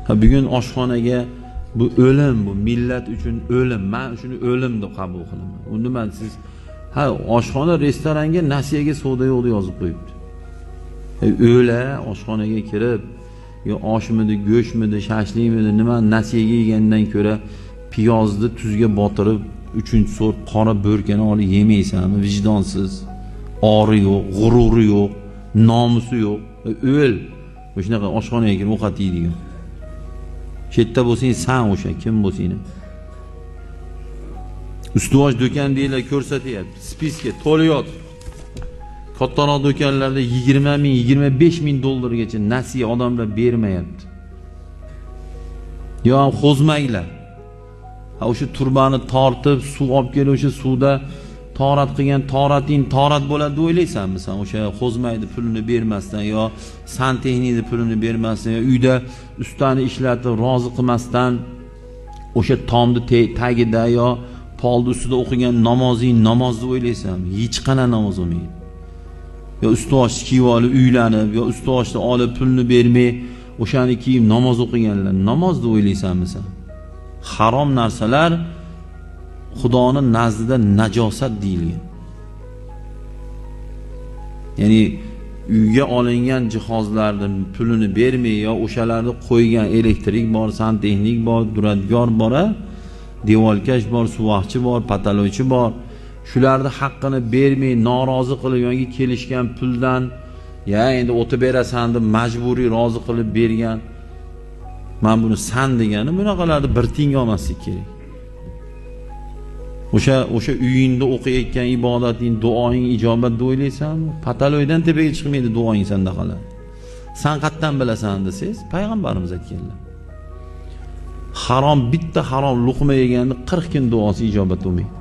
Bugun oshxonaga bu o'lim, bu millat uchun o'lim. Men shuni o'lim deb qabul qilaman. U nima siz oshxona restoranga nasiyaga savdo yo'q deb yozib qo'yibdi. O'la oshxonaga kirib, yo oshmidi, go'shtmidi, shashlikmidi, nima nasiyaga yegandan ko'ra piyozni tuzga botirib 3-so'rt qora bo'rkani olib yemaysanmi? Vijdonsiz, ori yo'q, g'ururi yo'q, nomusi yo'q. O'l. O'shanaqa oshxonaga kirib ovqat yeydigan. Chetda bo'lsang, san o'sha kim bo'lsang. Ustuvosh do'kon deylar ko'rsatyapti. Spiska to'liyot. Kattaroq do'konlarda 20 ming, 25 ming dollargacha nasiya odamlar bermayapti. Yo xo'zmanglar. O'sha turbani tortib, suv olib kelib, o'sha suvda torat qilgan torat bo'ladi deb o'ylaysanmi sen? O'sha xo'zmaydi pulini bermasdan yo santexnikni pulini bermasdan yo uyda ustani ishlatib rozi qilmasdan o'sha tomni tagida yo polni ustida o'qigan namozing namoz deb o'ylaysanmi? Hech qanday namoz bo'lmaydi. Yo ustosh kiyib olib uylanib, yo ustoshni olib pulni bermay o'shani kiyib namoz o'qiganlar namoz deb o'ylaysanmi sen? Harom narsalar Xudoning nazdida najosat deyilgan. Ya'ni uyga olingan jihozlarning pulini bermay yo o'shalarni qo'ygan elektrik bor, santexnik bor, duradgor bor, devolkash bor, suvoqchi bor, pataloychi bor. Shularni haqqini bermay norozi qilib yoki kelishgan puldan ya endi o'tib berasan deb majburiy rozi qilib bergan. Men buni san degani bunaqalarni bir tiyin olmaslik kerak. O'sha uyingda o'qiyotgan ibodating, duoing ijobat deb o'ylaysanmi? Pataloydan tepaga chiqmaydi duoing sandaqalar. Sen qatdan bilasan desiz, payg'ambarimiz aytganlar. Harom bitta harom luqma yeganni 40 kun duosi ijobat bo'lmaydi.